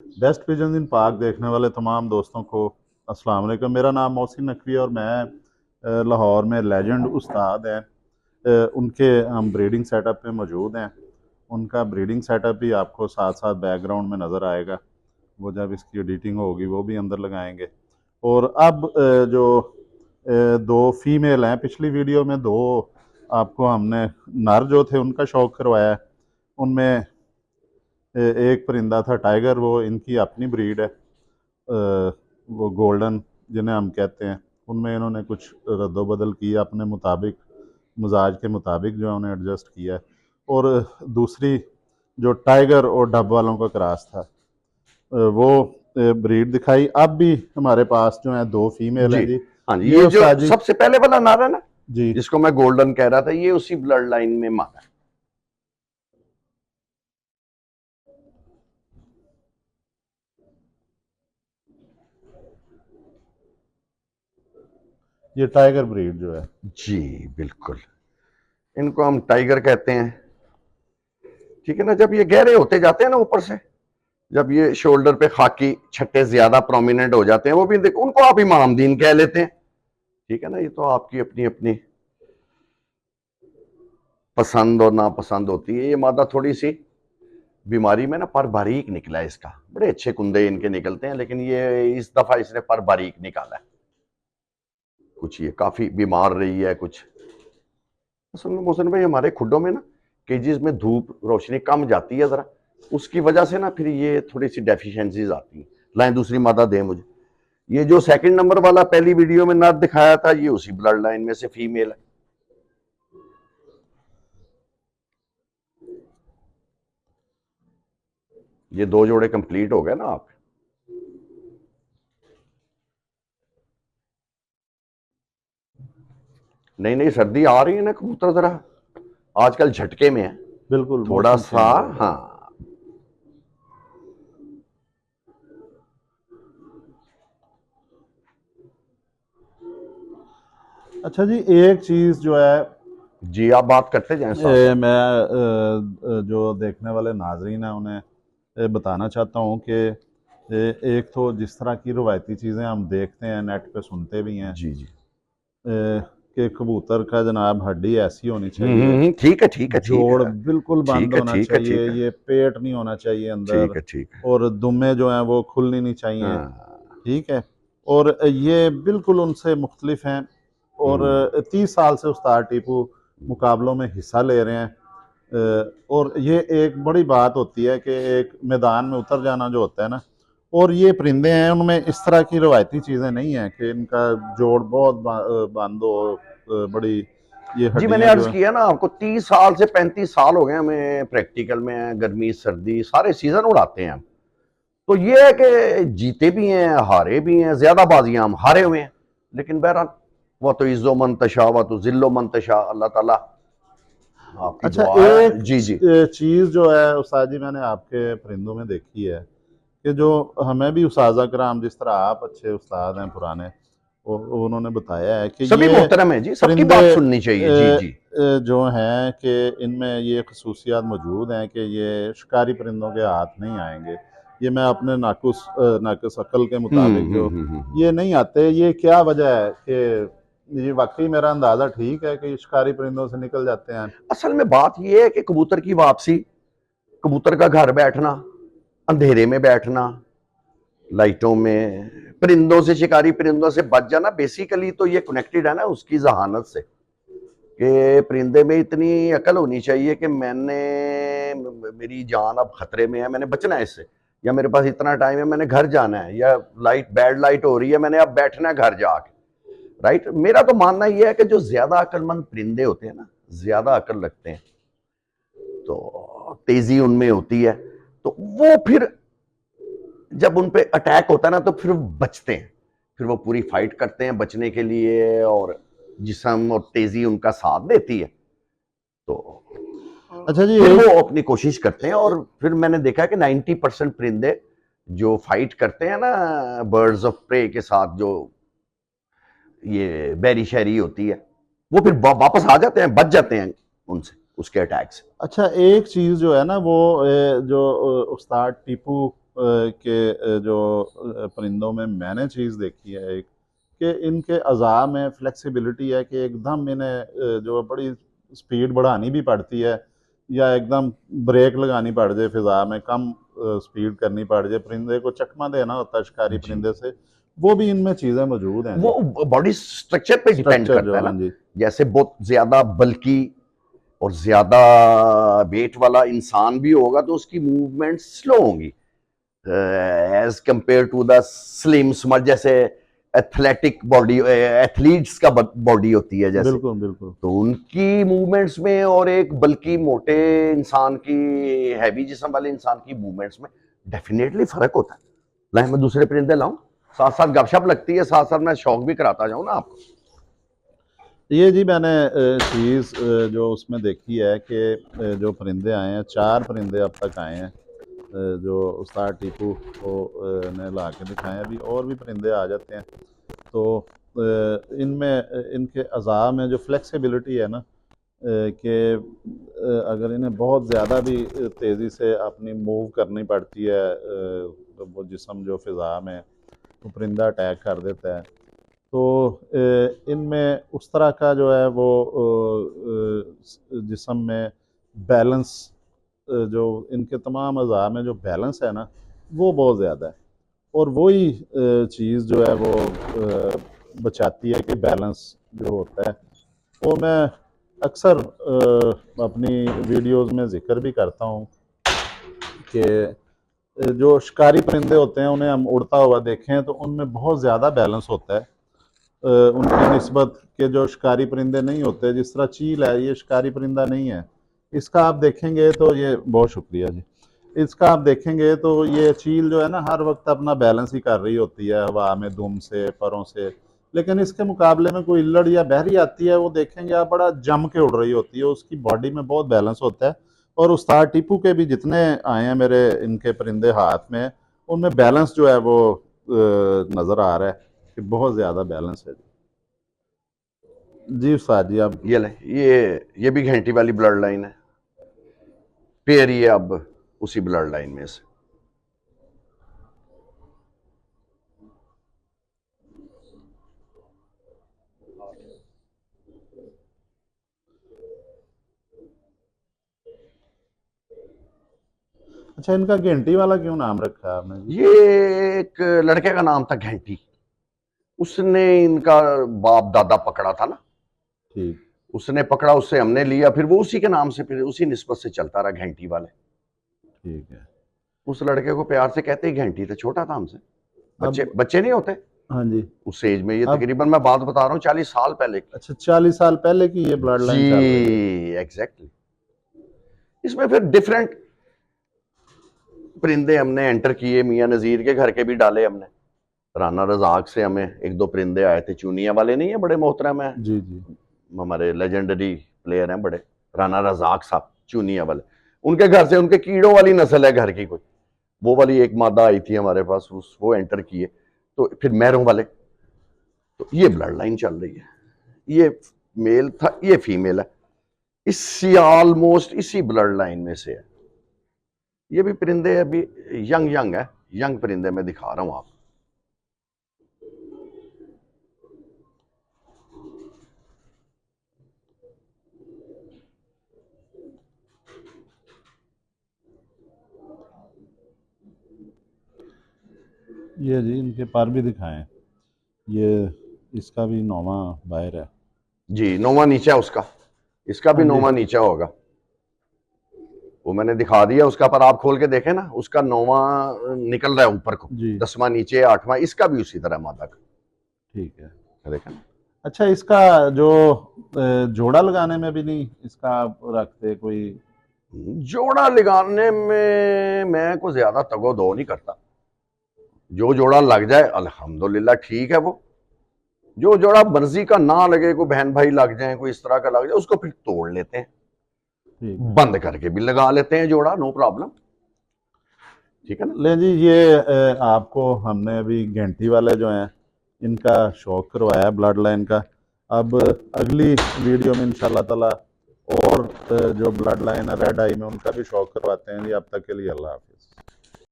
Best pigeon इन पाक देखने वाले तमाम दोस्तों को अस्सलाम वालेकुम। मेरा नाम मोहसिन नकवी और मैं लाहौर में लेजेंड उस्ताद हैं, उनके हम ब्रीडिंग सेटअप पे मौजूद हैं। उनका ब्रीडिंग सेटअप भी आपको साथ साथ बैकग्राउंड में नज़र आएगा। वो जब इसकी एडिटिंग होगी वो भी अंदर लगाएंगे। और अब जो दो फीमेल हैं, पिछली वीडियो में दो आपको हमने नर जो थे उनका शौक करवाया है। उनमें एक परिंदा था टाइगर, वो इनकी अपनी ब्रीड है, वो गोल्डन जिन्हें हम कहते हैं। उनमें इन्होंने कुछ रद्दोबदल किया अपने मुताबिक, मिजाज के मुताबिक जो है उन्हें एडजस्ट किया है। और दूसरी जो टाइगर और डब वालों का क्रॉस था, वो ब्रीड दिखाई। अब भी हमारे पास जो है दो फीमेल जी हैं जी। हाँ जी, ये ये जो उस्ताद जी सबसे पहले वाला नारा है ना, जी, जिसको मैं गोल्डन कह रहा था, ये उसी ब्लड लाइन में मारा है। ये टाइगर ब्रीड जो है। जी बिल्कुल, इनको हम टाइगर कहते हैं। ठीक है ना, जब ये गहरे होते जाते हैं ना ऊपर से, जब ये शोल्डर पे खाकी छट्टे ज्यादा प्रोमिनेंट हो जाते हैं, वो भी देखो, उनको आप इमामदीन कह लेते हैं। ठीक है ना, ये तो आपकी अपनी अपनी पसंद और नापसंद होती है। ये मादा थोड़ी सी बीमारी में ना पर बारीक निकला है इसका, बड़े अच्छे कुंदे इनके निकलते हैं, लेकिन ये इस दफा इसने पर बारीक निकाला है। कुछ ये काफी बीमार रही है कुछ। असल में मोहसिन भाई, हमारे खुडों में ना केजेस में धूप रोशनी कम जाती है जरा, उसकी वजह से ना फिर ये थोड़ी सी डेफिशिएंसीज आती हैं। लाइन दूसरी मादा दे मुझे। ये जो सेकंड नंबर वाला पहली वीडियो में नर दिखाया था, ये उसी ब्लड लाइन में से फीमेल है। ये दो जोड़े कंप्लीट हो गए ना आप। नहीं नहीं, सर्दी आ रही है ना कबूतर, जरा आजकल झटके में है बिल्कुल थोड़ा मौसम सा। चेंज हो रहा है। हाँ, अच्छा जी, एक चीज़ जो है, जी आप बात करते जाएं साथ साथ। मैं जो देखने वाले नाजरीन हैं उन्हें बताना चाहता हूँ कि एक तो जिस तरह की रवायती चीज़ें हम देखते हैं, नेट पे सुनते भी हैं, जी जी। कि कबूतर का जनाब हड्डी ऐसी होनी चाहिए, ठीक है ठीक है ठीक जोड़ है बिल्कुल बंद ठीक है होना ठीक है चाहिए, ठीक है ये पेट नहीं होना चाहिए अंदर, ठीक है ठीक है। और दुम्बे जो हैं वो खुलनी नहीं चाहिए। हाँ। ठीक है। और ये बिल्कुल उनसे मुख्तलिफ हैं। और हम्म, 30 साल से उस्ताद टीपू मुकाबलों में हिस्सा ले रहे हैं। और ये एक बड़ी बात होती है कि एक मैदान में उतर जाना जो होता है ना, और ये परिंदे हैं उनमें इस तरह की रवायती चीज़ें नहीं हैं कि इनका जोड़ बहुत बंद हो, बड़ी ये जी मैंने हड्डियां जो अर्ज है। किया ना आपको, 30 साल से 35 साल हो गए हमें प्रैक्टिकल में, गर्मी सर्दी सारे सीजन उड़ाते हैं हम। तो ये है कि जीते भी हैं हारे भी हैं, ज्यादा बाजियां हम हारे हुए हैं, लेकिन बहरहाल वह तो इज्जो मंतशा व तो जिल्लो मंतशा, अल्लाह ताला आपकी अच्छा, दुआ है। एक जी जी। चीज़ जो है उस्ताद जी मैंने आपके परिंदों में देखी है कि जो हमें भी उस्ताज़ा कराम, जिस तरह आप अच्छे उस्ताद हैं पुराने, उन्होंने बताया है कि सभी ये मोहतरम है जी, सबकी परिंदे बात सुननी चाहिए। जी जी। जो हैं कि इनमें ये खसूसियात मौजूद हैं कि ये शिकारी परिंदों के हाथ नहीं आएंगे। ये मैं अपने नाकुस अक्ल के मुताबिक जो ये नहीं आते, ये क्या वजह है कि ये वाकई मेरा अंदाज़ा ठीक है कि शिकारी परिंदों से निकल जाते हैं? असल में बात यह है कि कबूतर की वापसी, कबूतर का घर बैठना, अंधेरे में बैठना, लाइटों में, परिंदों से, शिकारी परिंदों से बच जाना, बेसिकली तो ये कनेक्टेड है ना उसकी जहानत से, कि परिंदे में इतनी अकल होनी चाहिए कि मेरी जान अब खतरे में है, मैंने बचना है इससे, या मेरे पास इतना टाइम है, मैंने घर जाना है, या लाइट बैड लाइट हो रही है, मैंने अब बैठना है घर जाके। राइट, मेरा तो मानना यह है कि जो ज्यादा अक्लमंद परिंदे होते हैं ना, ज्यादा अकल रखते हैं, तो तेजी उनमें होती है, तो वो फिर जब उन पे अटैक होता है ना, तो फिर वो बचते हैं, फिर वो पूरी फाइट करते हैं बचने के लिए, और जिस्म और तेजी उनका साथ देती है, तो अच्छा जी, फिर वो एक अपनी कोशिश करते हैं। और फिर मैंने देखा है कि 90% परिंदे जो फाइट करते हैं ना बर्ड्स ऑफ प्रे के साथ, जो ये बैरी शहरी होती है, वो फिर वापस आ जाते हैं, बच जाते हैं उनसे, उसके अटैक से। अच्छा, एक चीज़ जो है ना वो जो उस्ताद टीपू के जो परिंदों में मैंने चीज़ देखी है एक, कि इनके अज़ा में फ्लेक्सिबिलिटी है कि एकदम इन्हें जो बड़ी स्पीड बढ़ानी भी पड़ती है या एकदम ब्रेक लगानी पड़ जाए फ़िज़ा में, कम स्पीड करनी पड़ जाए, परिंदे को चकमा देना होता है शिकारी जी। परिंदे से, वो भी इनमें चीज़ें मौजूद हैं जी। वो बॉडी स्ट्रक्चर पे डिपेंड स्ट्रक्चर करता जो, है हाँ ना, जी। जैसे बहुत ज्यादा बल्कि और ज्यादा वेट वाला इंसान भी होगा तो उसकी मूवमेंट स्लो होंगी as compare to the slim smart, जैसे एथलेटिक बॉडी, एथलीट्स का बॉडी होती है जैसे, बिल्कुल, बिल्कुल। तो उनकी मूवमेंट्स में और एक बल्कि मोटे इंसान की, हैवी जिस्म वाले इंसान की मूवमेंट्स में डेफिनेटली फर्क होता है। लाए मैं दूसरे परिंदे लाऊं, साथ साथ गपशप लगती है, साथ साथ मैं शौक भी कराता जाऊं ना आपको। ये जी मैंने चीज़ जो उसमें देखी है कि जो परिंदे आए हैं, 4 परिंदे अब तक आए हैं, जो उस्ताद टीपू को ने ला के दिखाए हैं। अभी और भी परिंदे आ जाते हैं। तो इनमें इनके अज़ा में जो फ्लेक्सिबिलिटी है ना, कि अगर इन्हें बहुत ज़्यादा भी तेज़ी से अपनी मूव करनी पड़ती है, तो वो जिस्म जो फ़िज़ा में, तो परिंदा अटैक कर देता है। तो इनमें उस तरह का जो है वो जिस्म में बैलेंस, जो इनके तमाम अज़ा में जो बैलेंस है ना, वो बहुत ज़्यादा है। और वही चीज़ जो है वो बचाती है कि बैलेंस जो होता है, वो मैं अक्सर अपनी वीडियोज़ में ज़िक्र भी करता हूँ कि जो शिकारी परिंदे होते हैं उन्हें हम उड़ता हुआ देखें तो उनमें बहुत ज़्यादा बैलेंस होता है उनकी निस्बत के जो शिकारी परिंदे नहीं होते। जिस तरह चील है, ये शिकारी परिंदा नहीं है। इसका आप देखेंगे तो ये, बहुत शुक्रिया जी। इसका आप देखेंगे तो ये चील जो है ना, हर वक्त अपना बैलेंस ही कर रही होती है हवा में, दुम से, परों से। लेकिन इसके मुकाबले में कोई इल्लड़ या बहरी आती है, वो देखेंगे आप, बड़ा जम के उड़ रही होती है, उसकी बॉडी में बहुत बैलेंस होता है। और उस्ताद टीपू के भी जितने आए हैं मेरे इनके परिंदे हाथ में, उनमें बैलेंस जो है वो नज़र आ रहा है कि बहुत ज़्यादा बैलेंस है। जी उस्ताद जी, आप ये ले, ये भी घंटी वाली ब्लड लाइन है, पेयर ये अब उसी ब्लड लाइन में से। अच्छा, इनका घंटी वाला क्यों नाम रखा है आपने जी? ये एक लड़के का नाम था घंटी, उसने इनका बाप दादा पकड़ा था ना, ठीक, उसने पकड़ा, उससे हमने लिया, फिर वो उसी के नाम से, फिर उसी निस्बत से चलता रहा घंटी वाले। ठीक है। उस लड़के को प्यार से कहते ही घंटी थे, छोटा था हमसे, बच्चे अब, बच्चे नहीं होते हाँ जी, उस एज में, ये अब, तकरीबन मैं बात बता रहा हूँ 40 साल पहले की। अच्छा, 40 साल पहले की ये ब्लड जी लाइन चल रही है। एग्जैक्टली। इसमें फिर डिफरेंट परिंदे हमने एंटर किए, मियां नजीर के घर के भी डाले हमने, राना रजाक से हमें एक दो परिंदे आए थे, चूनिया वाले नहीं है, बड़े मोहतरम है, जी जी। हमारे लेजेंडरी प्लेयर हैं बड़े, राना रजाक साहब चूनिया वाले, उनके घर से, उनके कीड़ों वाली नस्ल है घर की कोई, वो वाली एक मादा आई थी हमारे पास, वो एंटर किए। तो फिर मैरों वाले, तो ये ब्लड लाइन चल रही है, ये मेल था, ये फीमेल है, इसी ऑलमोस्ट इसी ब्लड लाइन में से है। ये भी परिंदे अभी यंग यंग है, यंग परिंदे मैं दिखा रहा हूं आप। ये जी इनके पर भी दिखाएं। ये, इसका भी नौवा बाहर है। जी नौवा नीचा है उसका, इसका भी हाँ जी, नौवा नीचा होगा, वो मैंने दिखा दिया उसका, पर आप खोल के देखें ना, उसका नौवा निकल रहा है ऊपर को, जी, 10वां नीचे, 8वां, इसका भी उसी तरह मादा का, ठीक है। देखा ना। अच्छा, इसका जो जोड़ा लगाने में भी नहीं इसका आप रखते कोई? जोड़ा लगाने में मैं को ज्यादा तगो दो नहीं करता, जो जोड़ा लग जाए अल्हम्दुलिल्लाह ठीक है, वो जो जोड़ा मर्जी का ना लगे, कोई बहन भाई लग जाए, कोई इस तरह का लग जाए, उसको फिर तोड़ लेते हैं, ठीक है। बंद करके भी लगा लेते हैं जोड़ा, नो प्रॉब्लम, ठीक है ना। ले जी, ये आपको हमने अभी घंटी वाले जो हैं इनका शौक करवाया ब्लड लाइन का। अब अगली वीडियो में इंशाल्लाह ताला और जो ब्लड लाइन है रेड आई में, उनका भी शौक करवाते हैं जी। अब तक के लिए अल्लाह हाफिज़।